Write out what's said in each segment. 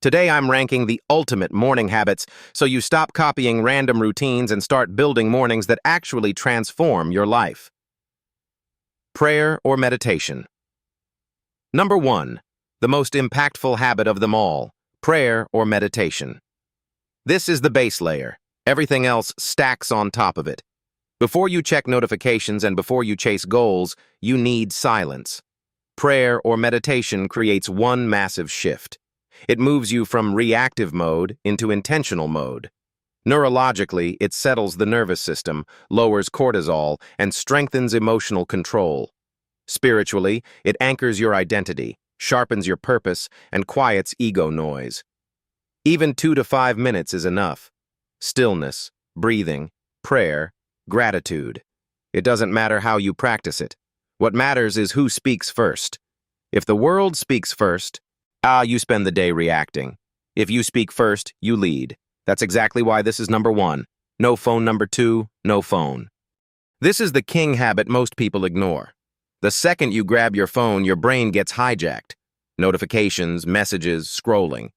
Today I'm ranking the ultimate morning habits so you stop copying random routines and start building mornings that actually transform your life. Prayer or meditation. Number 1. The most impactful habit of them all, prayer or meditation. This is the base layer. Everything else stacks on top of it. Before you check notifications and before you chase goals, you need silence. Prayer or meditation creates one massive shift. It moves you from reactive mode into intentional mode. Neurologically, it settles the nervous system, lowers cortisol, and strengthens emotional control. Spiritually, it anchors your identity, sharpens your purpose, and quiets ego noise. Even 2 to 5 minutes is enough. Stillness, breathing, prayer, gratitude. It doesn't matter how you practice it. What matters is who speaks first. If the world speaks first, you spend the day reacting. If you speak first, you lead. That's exactly why this is number 1. No phone. Number 2, no phone. This is the king habit most people ignore. The second you grab your phone, your brain gets hijacked. Notifications, messages, scrolling.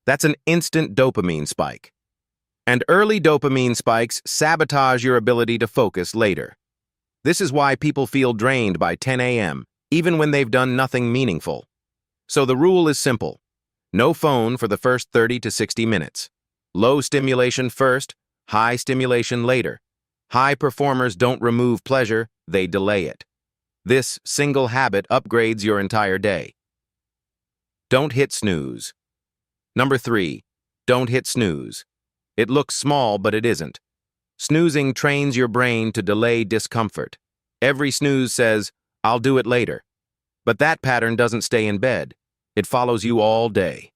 That's an instant dopamine spike. And early dopamine spikes sabotage your ability to focus later. This is why people feel drained by 10 a.m., even when they've done nothing meaningful. So the rule is simple. No phone for the first 30 to 60 minutes. Low stimulation first, high stimulation later. High performers don't remove pleasure, they delay it. This single habit upgrades your entire day. Don't hit snooze. Number 3, don't hit snooze. It looks small, but it isn't. Snoozing trains your brain to delay discomfort. Every snooze says, "I'll do it later." But that pattern doesn't stay in bed. It follows you all day.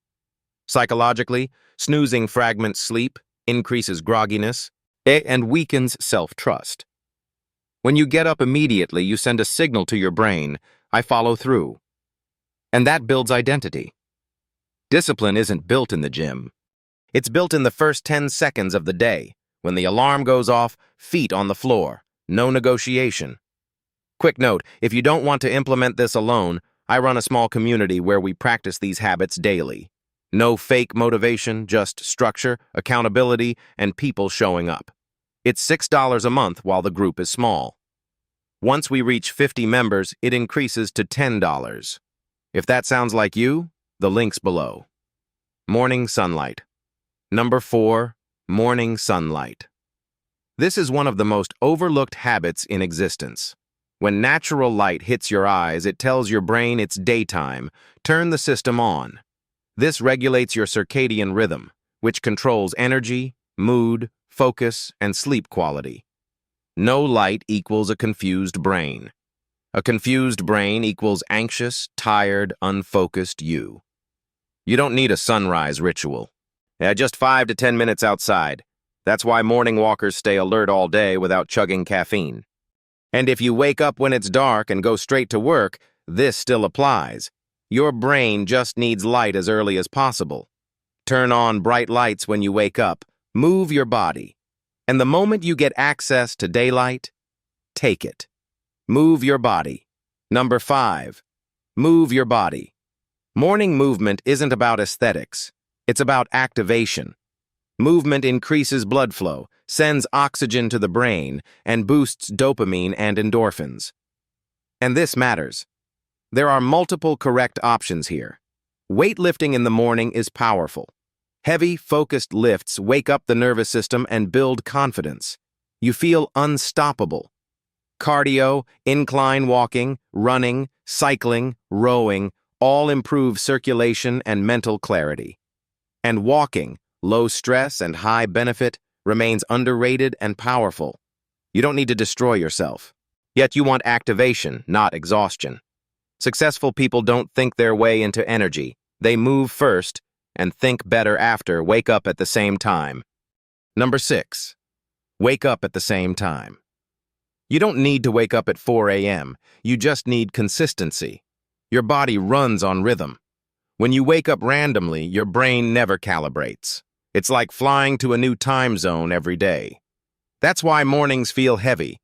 Psychologically, snoozing fragments sleep, increases grogginess, and weakens self-trust. When you get up immediately, you send a signal to your brain, "I follow through." And that builds identity. Discipline isn't built in the gym. It's built in the first 10 seconds of the day. When the alarm goes off, feet on the floor. No negotiation. Quick note, if you don't want to implement this alone, I run a small community where we practice these habits daily. No fake motivation, just structure, accountability, and people showing up. It's $6 a month while the group is small. Once we reach 50 members, it increases to $10. If that sounds like you, the link's below. Morning sunlight. Number 4, morning sunlight. This is one of the most overlooked habits in existence. When natural light hits your eyes, it tells your brain it's daytime. Turn the system on. This regulates your circadian rhythm, which controls energy, mood, focus, and sleep quality. No light equals a confused brain. A confused brain equals anxious, tired, unfocused you. You don't need a sunrise ritual. Just 5 to 10 minutes outside. That's why morning walkers stay alert all day without chugging caffeine. And if you wake up when it's dark and go straight to work, this still applies. Your brain just needs light as early as possible. Turn on bright lights when you wake up. Move your body. And the moment you get access to daylight, take it. Move your body. Number 5, move your body. Morning movement isn't about aesthetics. It's about activation. Movement increases blood flow, sends oxygen to the brain, and boosts dopamine and endorphins. And this matters. There are multiple correct options here. Weightlifting in the morning is powerful. Heavy, focused lifts wake up the nervous system and build confidence. You feel unstoppable. Cardio, incline walking, running, cycling, rowing, all improve circulation and mental clarity. And walking, low stress and high benefit, remains underrated and powerful. You don't need to destroy yourself. Yet you want activation, not exhaustion. Successful people don't think their way into energy. They move first and think better after. Wake up at the same time. Number 6, wake up at the same time. You don't need to wake up at 4 a.m. You just need consistency. Your body runs on rhythm. When you wake up randomly, your brain never calibrates. It's like flying to a new time zone every day. That's why mornings feel heavy.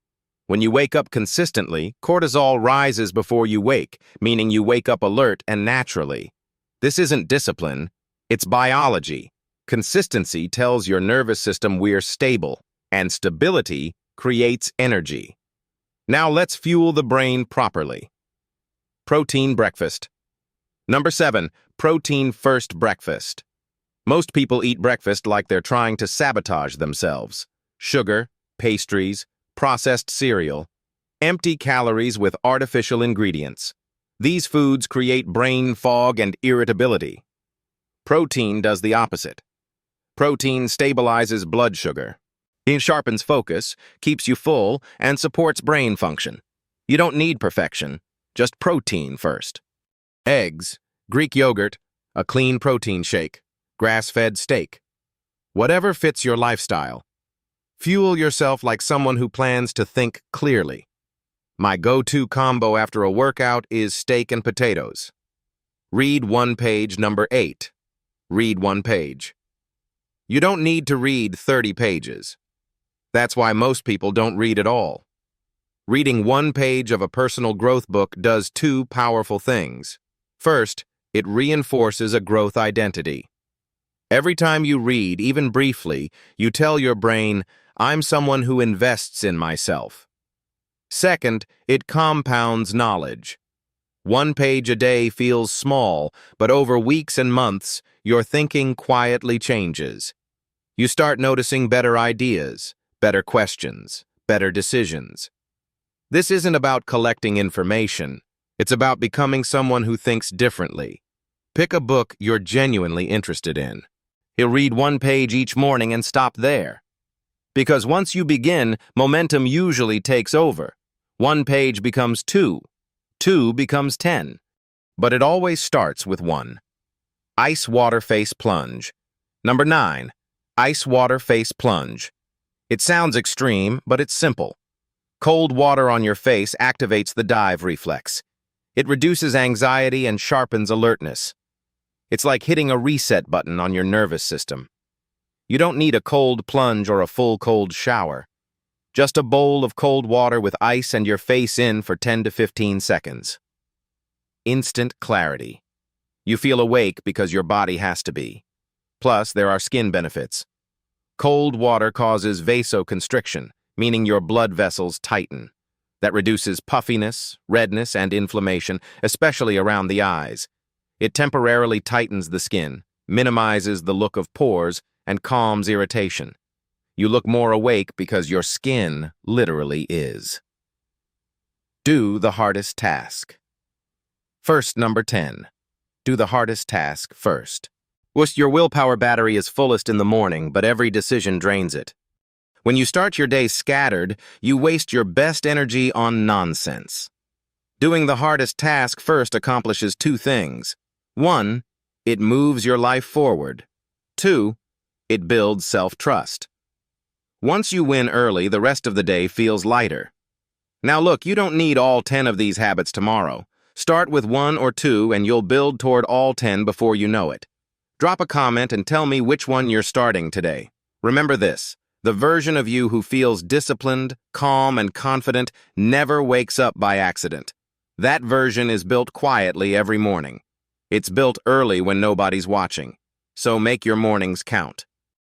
When you wake up consistently, cortisol rises before you wake, meaning you wake up alert and naturally. This isn't discipline, It's biology. Consistency tells your nervous system we're stable, and stability creates energy. Now let's fuel the brain properly. Protein breakfast. Number 7, protein-first breakfast. Most people eat breakfast like they're trying to sabotage themselves. Sugar, pastries, processed cereal, empty calories with artificial ingredients. These foods create brain fog and irritability. Protein does the opposite. Protein stabilizes blood sugar. It sharpens focus, keeps you full, and supports brain function. You don't need perfection, just protein first. Eggs, Greek yogurt, a clean protein shake, grass-fed steak. Whatever fits your lifestyle. Fuel yourself like someone who plans to think clearly. My go-to combo after a workout is steak and potatoes. Read one page. Number 8. Read one page. You don't need to read 30 pages. That's why most people don't read at all. Reading one page of a personal growth book does two powerful things. First, it reinforces a growth identity. Every time you read, even briefly, you tell your brain, I'm someone who invests in myself. Second, it compounds knowledge. One page a day feels small, but over weeks and months, your thinking quietly changes. You start noticing better ideas, better questions, better decisions. This isn't about collecting information. It's about becoming someone who thinks differently. Pick a book you're genuinely interested in. You'll read one page each morning and stop there. Because once you begin, momentum usually takes over. One page becomes 2. 2 becomes 10. But it always starts with 1. Ice water face plunge. Number 9. Ice water face plunge. It sounds extreme, but it's simple. Cold water on your face activates the dive reflex. It reduces anxiety and sharpens alertness. It's like hitting a reset button on your nervous system. You don't need a cold plunge or a full cold shower. Just a bowl of cold water with ice and your face in for 10 to 15 seconds. Instant clarity. You feel awake because your body has to be. Plus, there are skin benefits. Cold water causes vasoconstriction, meaning your blood vessels tighten. That reduces puffiness, redness, and inflammation, especially around the eyes. It temporarily tightens the skin, minimizes the look of pores, and calms irritation. You look more awake because your skin literally is. Do the hardest task. First, number 10. Do the hardest task first. Your willpower battery is fullest in the morning, but every decision drains it. When you start your day scattered, you waste your best energy on nonsense. Doing the hardest task first accomplishes 2 things. 1, it moves your life forward. 2, it builds self-trust. Once you win early, the rest of the day feels lighter. Now look, you don't need all 10 of these habits tomorrow. Start with 1 or 2 and you'll build toward all 10 before you know it. Drop a comment and tell me which one you're starting today. Remember this, the version of you who feels disciplined, calm, and confident never wakes up by accident. That version is built quietly every morning. It's built early when nobody's watching. So make your mornings count.